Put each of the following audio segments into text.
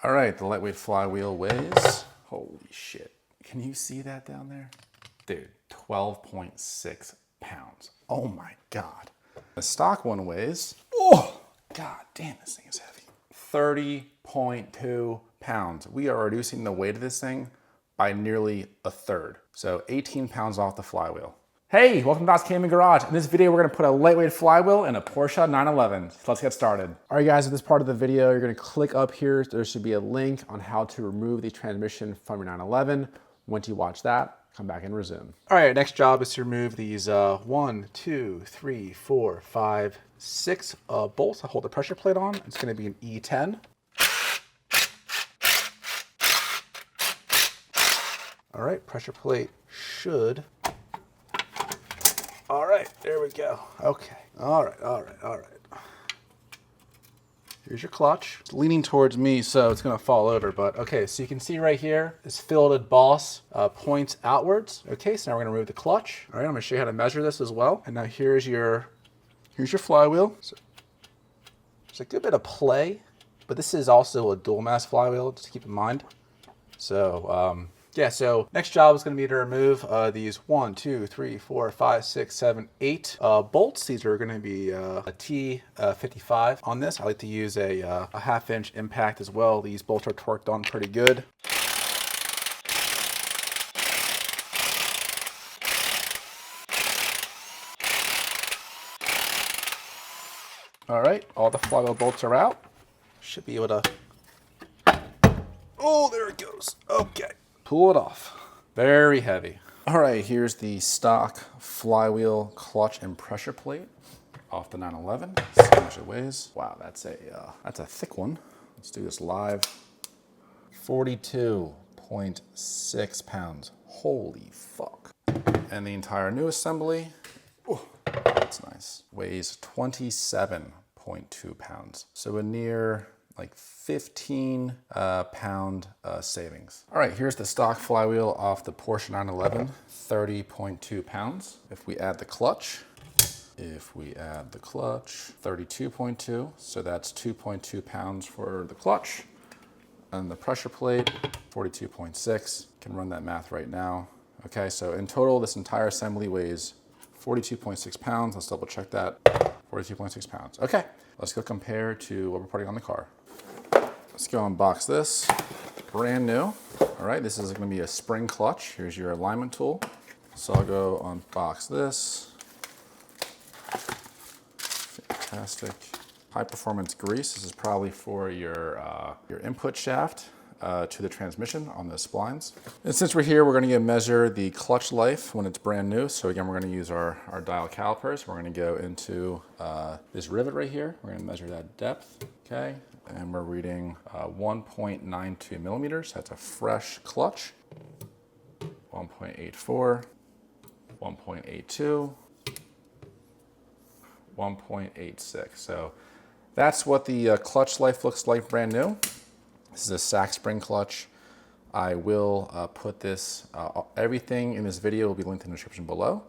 All right, the lightweight flywheel weighs, holy shit. Can you see that down there? Dude, 12.6 pounds. Oh my God. The stock one weighs, oh, God damn, this thing is heavy. 30.2 pounds. We are reducing the weight of this thing by nearly a third. So 18 pounds off the flywheel. Hey, welcome to Dow Pin Garage. In this video, we're gonna put a lightweight flywheel in a Porsche 911. So let's get started. All right guys, in this part of the video, you're gonna click up here. There should be a link on how to remove the transmission from your 911. Once you watch that, come back and resume. All right, next job is to remove these 1, 2, 3, 4, 5, 6 bolts that hold the pressure plate on. It's gonna be an E10. All right, pressure plate should. All right, there we go. Okay, all right. Here's your clutch. It's leaning towards me, so it's gonna fall over, but okay, so you can see right here, this filleted boss points outwards. Okay, so now we're gonna remove the clutch. All right, I'm gonna show you how to measure this as well. And now here's your flywheel. So there's a good bit of play, but this is also a dual mass flywheel, just keep in mind. So, yeah, so next job is going to be to remove these 1, 2, 3, 4, 5, 6, 7, 8 bolts. These are going to be a T55 on this. I like to use a 1/2-inch impact as well. These bolts are torqued on pretty good. All right, all the flywheel bolts are out. Should be able to, oh, there it goes. Okay. Pull it off. Very heavy. All right, here's the stock flywheel clutch and pressure plate off the 911. See how much it weighs. Wow, that's a thick one. Let's do this live. 42.6 pounds. Holy fuck. And the entire new assembly, oh, that's nice, weighs 27.2 pounds. So a near like 15 pound savings. All right, here's the stock flywheel off the Porsche 911, 30.2 pounds. If we add the clutch, 32.2, so that's 2.2 pounds for the clutch. And the pressure plate, 42.6. Can run that math right now. Okay, so in total, this entire assembly weighs 42.6 pounds. Let's double check that. 42.6 pounds. Okay, let's go compare to what we're putting on the car. Let's go unbox this, brand new. All right, this is gonna be a spring clutch. Here's your alignment tool. So I'll go unbox this. Fantastic. High performance grease. This is probably for your input shaft to the transmission on the splines. And since we're here, we're gonna measure the clutch life when it's brand new. So again, we're gonna use our dial calipers. We're gonna go into this rivet right here. We're gonna measure that depth, okay? And we're reading 1.92 millimeters. That's a fresh clutch. 1.84, 1.82, 1.86. So that's what the clutch life looks like brand new. This is a sack spring clutch. I will put this, everything in this video will be linked in the description below.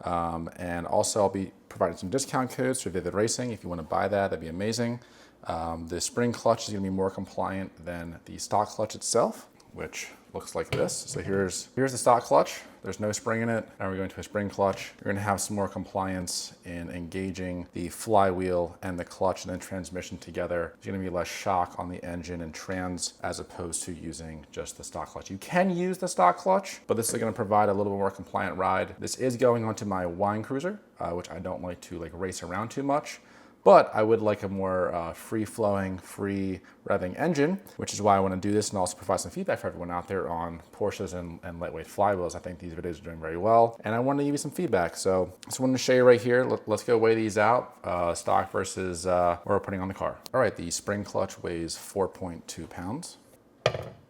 And also I'll be providing some discount codes for Vivid Racing. If you want to buy that, that'd be amazing. The spring clutch is going to be more compliant than the stock clutch itself, which looks like this. So here's the stock clutch. There's no spring in it. Now we're going to a spring clutch. You're going to have some more compliance in engaging the flywheel and the clutch and then transmission together. There's going to be less shock on the engine and trans as opposed to using just the stock clutch. You can use the stock clutch, but this is going to provide a little bit more compliant ride. This is going onto my wine cruiser, which I don't like to race around too much. But I would like a more free-flowing, free revving engine, which is why I want to do this and also provide some feedback for everyone out there on Porsches and lightweight flywheels. I think these videos are doing very well, and I wanted to give you some feedback. So I just wanted to show you right here. Let's go weigh these out, stock versus what we're putting on the car. All right, the spring clutch weighs 4.2 pounds,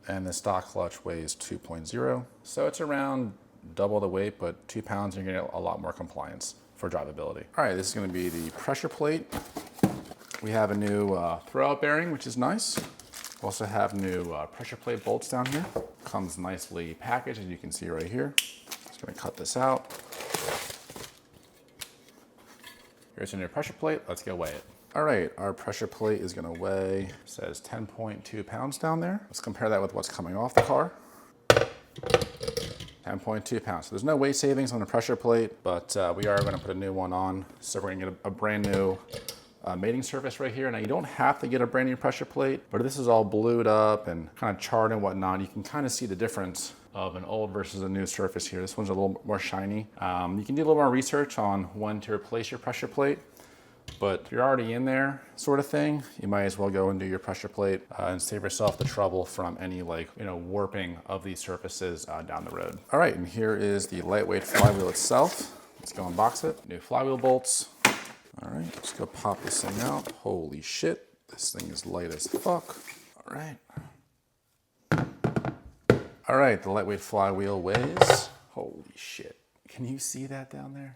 and the stock clutch weighs 2.0. So it's around double the weight, but 2 pounds, you're gonna get a lot more compliance for drivability. All right, this is gonna be the pressure plate. We have a new throwout bearing, which is nice. We also have new pressure plate bolts down here. Comes nicely packaged, as you can see right here. Just gonna cut this out. Here's a new pressure plate. Let's go weigh it. All right, our pressure plate is gonna weigh, says 10.2 pounds down there. Let's compare that with what's coming off the car. 10.2 pounds. So there's no weight savings on the pressure plate, but we are gonna put a new one on. So we're gonna get a brand new mating surface right here. Now you don't have to get a brand new pressure plate, but if this is all blued up and kind of charred and whatnot, you can kind of see the difference of an old versus a new surface here. This one's a little more shiny. You can do a little more research on when to replace your pressure plate, but if you're already in there sort of thing, you might as well go and do your pressure plate and save yourself the trouble from any warping of these surfaces down the road. All right, and here is the lightweight flywheel itself. Let's go unbox it. New flywheel bolts. All right, let's go pop this thing out. Holy shit, this thing is light as fuck. All right. All right, the lightweight flywheel weighs, holy shit. Can you see that down there?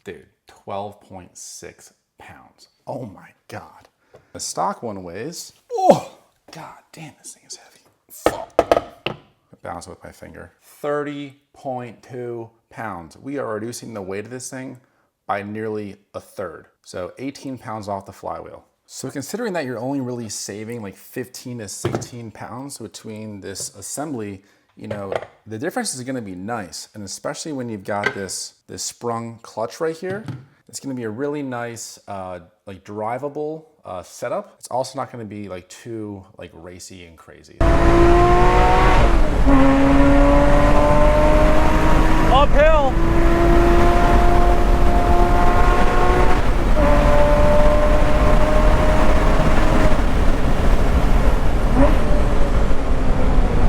Dude, 12.6 pounds. Oh my God. The stock one weighs, oh, God damn, this thing is heavy. Fuck. Bounce it with my finger. 30.2 pounds. We are reducing the weight of this thing by nearly a third. So 18 pounds off the flywheel. So considering that you're only really saving like 15 to 16 pounds between this assembly, you know, the difference is gonna be nice. And especially when you've got this sprung clutch right here, it's gonna be a really nice, like drivable setup. It's also not gonna be like too like racy and crazy. Uphill.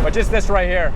But just this right here.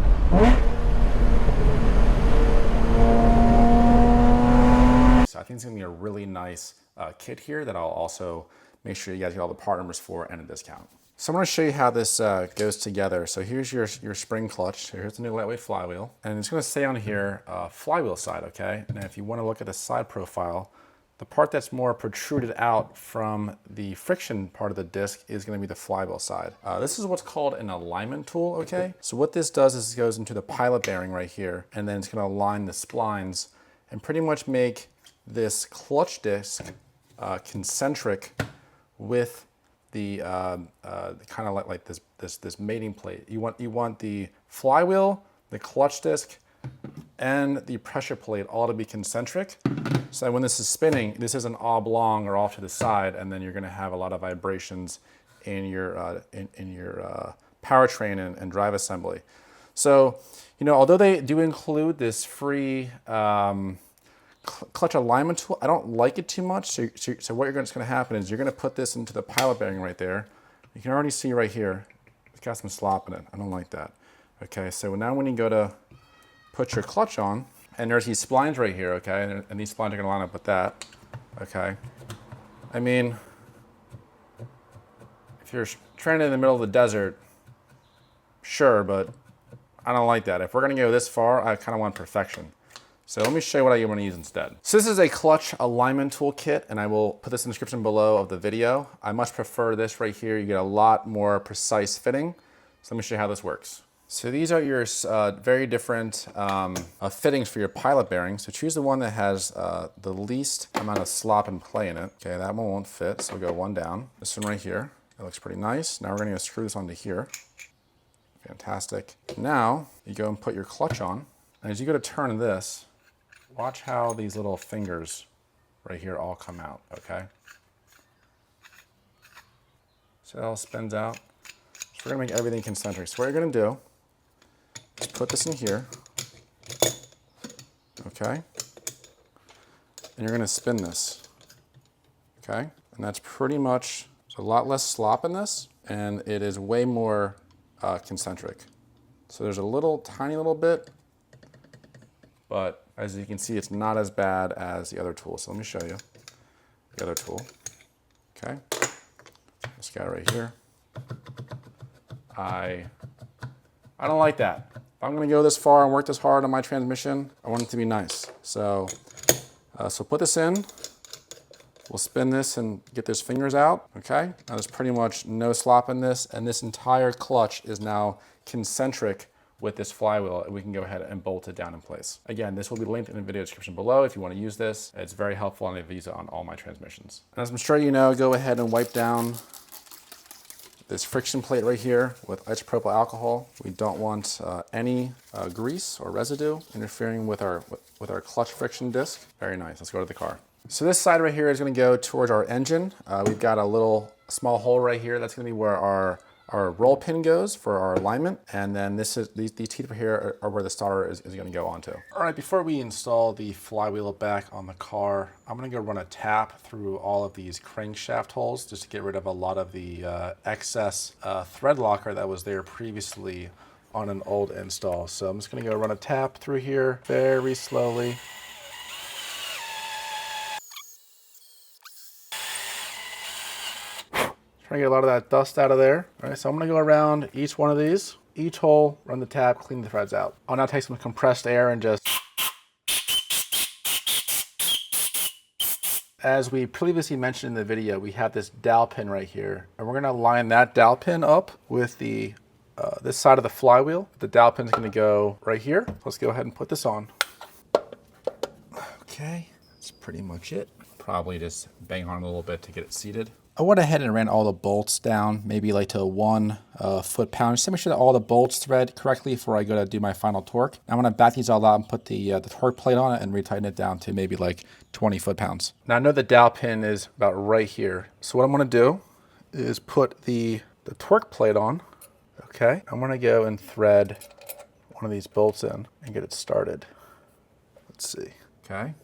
So I think it's gonna be a really nice kit here that I'll also make sure you guys get all the part numbers for and a discount. So I'm gonna show you how this goes together. So here's your spring clutch. Here's the new lightweight flywheel. And it's gonna say on here, flywheel side, okay? And if you wanna look at the side profile, the part that's more protruded out from the friction part of the disc is gonna be the flywheel side. This is what's called an alignment tool, okay? So what this does is it goes into the pilot bearing right here, and then it's gonna align the splines and pretty much make this clutch disc concentric with the kind of like this mating plate. You want the flywheel, the clutch disc, and the pressure plate all to be concentric. So that when this is spinning, this isn't oblong or off to the side, and then you're going to have a lot of vibrations in your powertrain and drive assembly. So, you know, although they do include this free clutch alignment tool, I don't like it too much. So what going to happen is you're going to put this into the pilot bearing right there. You can already see right here, it's got some slop in it. I don't like that. Okay, so now when you go to put your clutch on, and there's these splines right here, okay, and these splines are going to line up with that, okay. I mean, if you're training in the middle of the desert, sure, but I don't like that. If we're going to go this far, I kind of want perfection. So let me show you what I want to use instead. So this is a clutch alignment tool kit, and I will put this in the description below of the video. I much prefer this right here. You get a lot more precise fitting. So let me show you how this works. So these are your very different fittings for your pilot bearing. So choose the one that has the least amount of slop and play in it. Okay, that one won't fit, so we'll go one down. This one right here, it looks pretty nice. Now we're gonna screw this onto here. Fantastic. Now you go and put your clutch on. And as you go to turn this, watch how these little fingers right here all come out, okay? So it all spins out. So we're gonna make everything concentric. So what you're gonna do is put this in here, okay? And you're gonna spin this, okay? And that's pretty much, there's a lot less slop in this, and it is way more concentric. So there's a little, tiny little bit, but as you can see, it's not as bad as the other tool. So let me show you the other tool. Okay, this guy right here. I don't like that. If I'm gonna go this far and work this hard on my transmission, I want it to be nice. So, so put this in. We'll spin this and get those fingers out, okay? Now there's pretty much no slop in this, and this entire clutch is now concentric with this flywheel, we can go ahead and bolt it down in place. Again, this will be linked in the video description below if you want to use this. It's very helpful and I've used it on all my transmissions. As I'm sure you know, go ahead and wipe down this friction plate right here with isopropyl alcohol. We don't want any grease or residue interfering with our clutch friction disc. Very nice. Let's go to the car. So this side right here is going to go towards our engine. We've got a little small hole right here. That's going to be where our roll pin goes for our alignment. And then these teeth right here are where the starter is going to go onto. All right, before we install the flywheel back on the car, I'm going to go run a tap through all of these crankshaft holes just to get rid of a lot of the excess thread locker that was there previously on an old install. So I'm just going to go run a tap through here very slowly. Trying to get a lot of that dust out of there. All right, so I'm gonna go around each one of these, each hole, run the tap, clean the threads out. I'll now take some compressed air and just, as we previously mentioned in the video, we have this dowel pin right here, and we're gonna line that dowel pin up with the this side of the flywheel. The dowel pin's gonna go right here. Let's go ahead and put this on. Okay, that's pretty much it. Probably just bang on a little bit to get it seated. I went ahead and ran all the bolts down, maybe like to 1 foot-pound, just to make sure that all the bolts thread correctly before I go to do my final torque. I'm gonna back these all out and put the torque plate on it and retighten it down to maybe like 20 foot-pounds. Now I know the dowel pin is about right here. So what I'm gonna do is put the torque plate on, okay? I'm gonna go and thread one of these bolts in and get it started. Let's see, okay.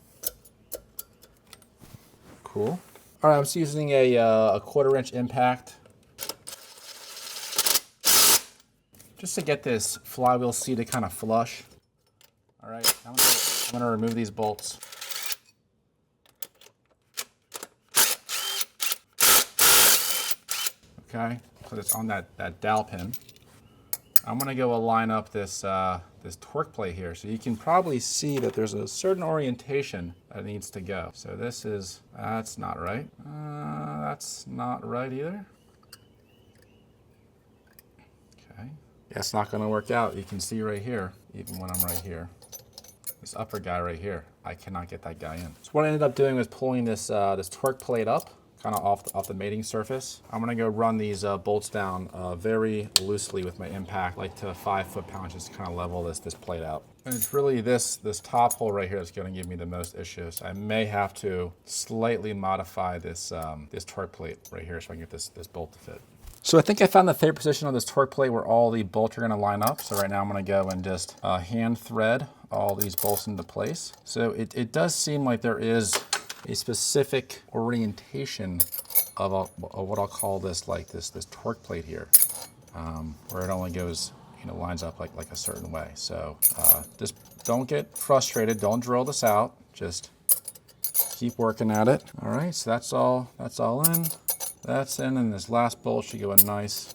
Cool. All right, I'm just using a 1/4 inch impact just to get this flywheel seated kind of flush. All right, I'm gonna remove these bolts. Okay, put this on that dowel pin. I'm gonna go align up this this torque plate here, so you can probably see that there's a certain orientation that needs to go. So this is, that's not right. That's not right either. Okay, yeah, it's not gonna work out. You can see right here, even when I'm right here, this upper guy right here, I cannot get that guy in. So what I ended up doing was pulling this this torque plate up, kind of off the mating surface. I'm gonna go run these bolts down very loosely with my impact, like to 5 foot-pounds, just kind of level this plate out. And it's really this top hole right here that's gonna give me the most issues. I may have to slightly modify this this torque plate right here so I can get this bolt to fit. So I think I found the favorite position on this torque plate where all the bolts are gonna line up. So right now I'm gonna go and just hand thread all these bolts into place. So it does seem like there is a specific orientation of what I'll call this, like this torque plate here, where it only goes, lines up like a certain way. So just don't get frustrated. Don't drill this out. Just keep working at it. All right, so that's all in. That's in, and this last bolt should go in nice.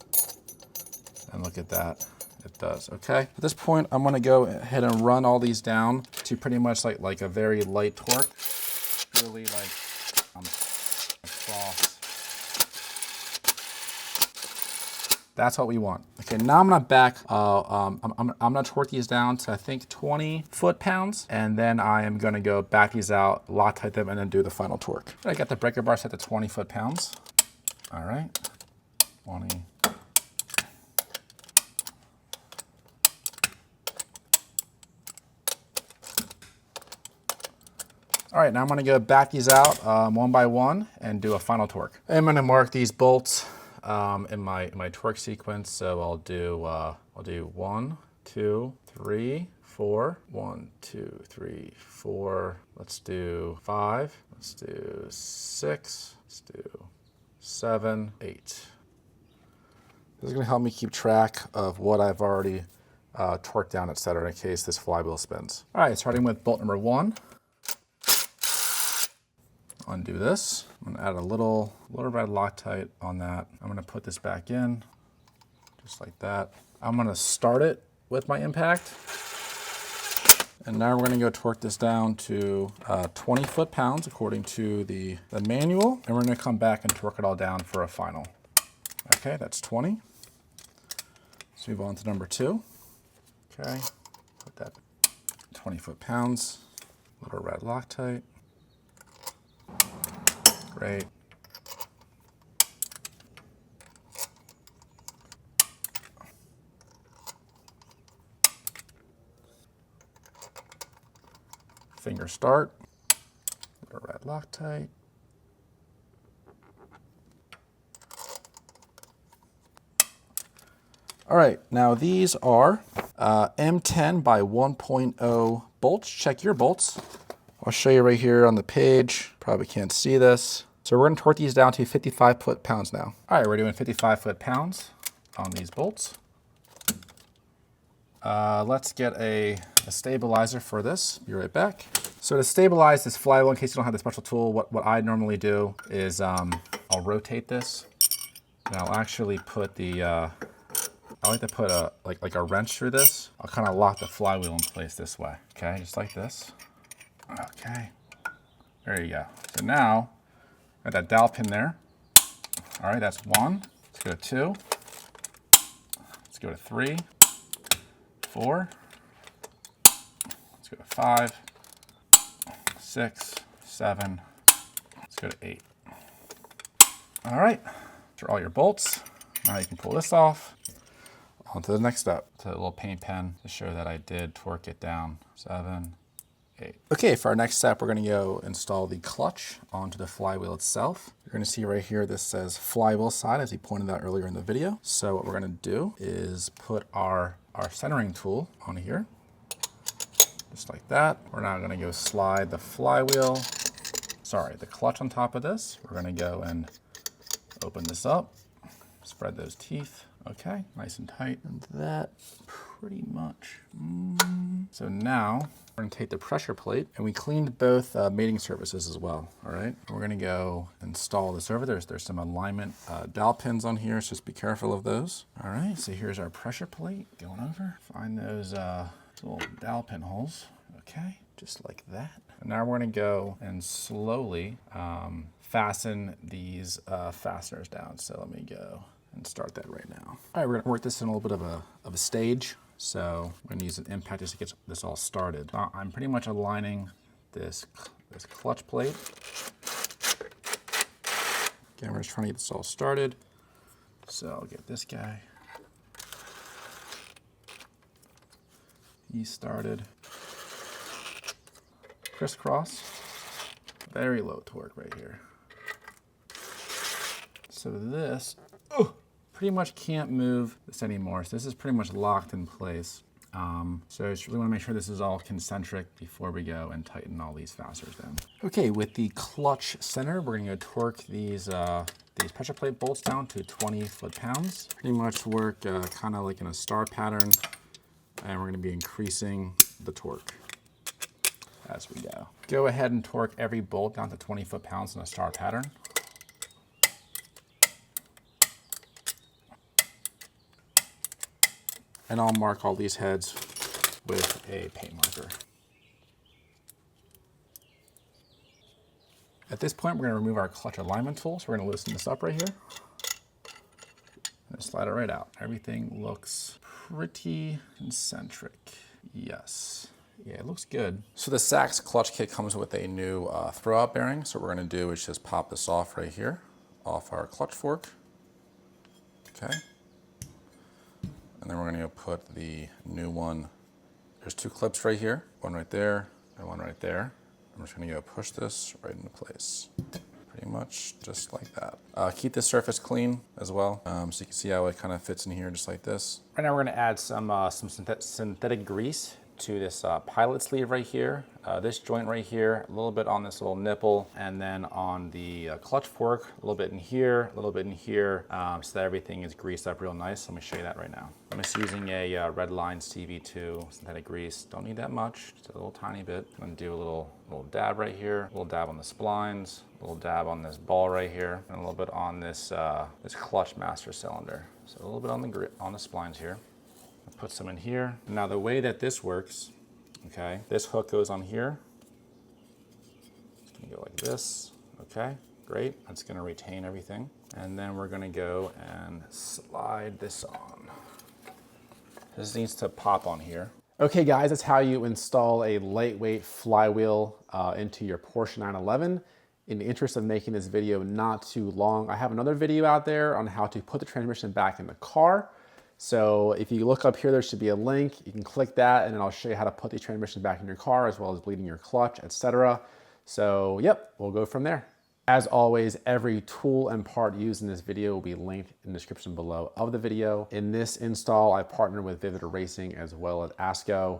And look at that. It does, okay? At this point, I'm gonna go ahead and run all these down to pretty much like a very light torque. Really like across. That's what we want. Okay, now I'm gonna back. I'm gonna torque these down to I think 20 foot-pounds, and then I am gonna go back these out, Loctite them, and then do the final torque. I got the breaker bar set to 20 foot-pounds. All right, 20. All right, now I'm gonna go back these out one by one and do a final torque. I'm gonna mark these bolts in my torque sequence. So I'll do 1, 2, 3, 4. 1, 2, 3, 4. Let's do 5. Let's do 6. Let's do 7, 8. This is gonna help me keep track of what I've already torqued down, etc., in case this flywheel spins. All right, starting with bolt number 1. Undo this. I'm gonna add a little red Loctite on that. I'm gonna put this back in, just like that. I'm gonna start it with my impact. And now we're gonna go torque this down to 20 foot-pounds according to the manual. And we're gonna come back and torque it all down for a final. Okay, that's 20. Let's move on to number 2. Okay, put that 20 foot-pounds, little red Loctite. Great. Finger start, little red Loctite. All right, now these are M10 by 1.0 bolts. Check your bolts. I'll show you right here on the page. Probably can't see this. So we're gonna torque these down to 55 foot-pounds now. All right, we're doing 55 foot-pounds on these bolts. Let's get a stabilizer for this. Be right back. So to stabilize this flywheel, in case you don't have the special tool, what I normally do is I'll rotate this, and I'll actually put the, I like to put a like a wrench through this. I'll kind of lock the flywheel in place this way. Okay, just like this. Okay, there you go. So now, got that dowel pin there. All right, that's 1. Let's go to 2. Let's go to 3, 4. Let's go to 5, 6, 7. Let's go to 8. All right, those are all your bolts. Now you can pull this off. On to the next step. To a little paint pen to show that I did torque it down. 7, 8. Okay, for our next step, we're gonna go install the clutch onto the flywheel itself. You're gonna see right here, this says flywheel side, as he pointed out earlier in the video. So what we're gonna do is put our centering tool on here, just like that. We're now gonna go slide the the clutch on top of this. We're gonna go and open this up, spread those teeth. Okay, nice and tight. And that pretty much. So now we're gonna take the pressure plate, and we cleaned both mating surfaces as well, all right? We're gonna go install this over. There's some alignment dowel pins on here, so just be careful of those. All right, so here's our pressure plate going over. Find those little dowel pin holes, okay? Just like that. And now we're gonna go and slowly fasten these fasteners down. So let me go and start that right now. All right, we're gonna work this in a little bit of a stage. So I'm gonna use an impact just to get this all started. I'm pretty much aligning this clutch plate. Again, we're just trying to get this all started. So I'll get this guy. He's started. Crisscross. Very low torque right here. So this, pretty much can't move this anymore. So this is pretty much locked in place. So I just really want to make sure this is all concentric before we go and tighten all these fasteners down. Okay, with the clutch center, we're gonna go torque these pressure plate bolts down to 20 foot-pounds. Pretty much work kind of like in a star pattern, and we're gonna be increasing the torque as we go. Go ahead and torque every bolt down to 20 foot-pounds in a star pattern. And I'll mark all these heads with a paint marker. At this point, we're gonna remove our clutch alignment tool. So we're gonna loosen this up right here. And slide it right out. Everything looks pretty concentric. Yes. Yeah, it looks good. So the Sachs clutch kit comes with a new throwout bearing. So what we're gonna do is just pop this off right here, off our clutch fork. Okay. And then we're gonna go put the new one. There's 2 clips right here, one right there and one right there. I'm just gonna go push this right into place. Pretty much just like that. Keep this surface clean as well, so you can see how it kind of fits in here just like this. Right now we're gonna add some synthetic grease to this pilot sleeve right here, this joint right here, a little bit on this little nipple, and then on the clutch fork, a little bit in here, a little bit in here, so that everything is greased up real nice. Let me show you that right now. I'm just using a Red Line CV2 synthetic grease. Don't need that much, just a little tiny bit. I'm gonna do a little dab right here, a little dab on the splines, a little dab on this ball right here, and a little bit on this this clutch master cylinder. So a little bit on the splines here. Put some in here. Now the way that this works, okay, this hook goes on here. It's gonna go like this, okay, great. That's gonna retain everything. And then we're gonna go and slide this on. This needs to pop on here. Okay guys, that's how you install a lightweight flywheel into your Porsche 911. In the interest of making this video not too long, I have another video out there on how to put the transmission back in the car. So if you look up here, there should be a link. You can click that and then I'll show you how to put the transmission back in your car as well as bleeding your clutch, etc. So yep, we'll go from there. As always, every tool and part used in this video will be linked in the description below of the video. In this install, I partnered with Vivid Racing as well as ASCO.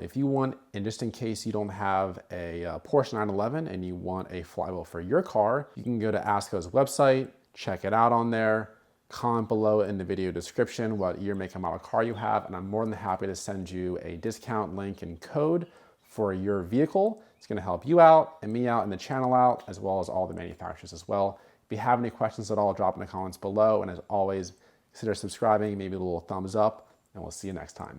If you want, and just in case you don't have a Porsche 911 and you want a flywheel for your car, you can go to ASCO's website, check it out on there, comment below in the video description what year, make, and model car you have, and I'm more than happy to send you a discount link and code for your vehicle. It's gonna help you out and me out and the channel out, as well as all the manufacturers as well. If you have any questions at all, drop in the comments below. And as always, consider subscribing, maybe a little thumbs up, and we'll see you next time.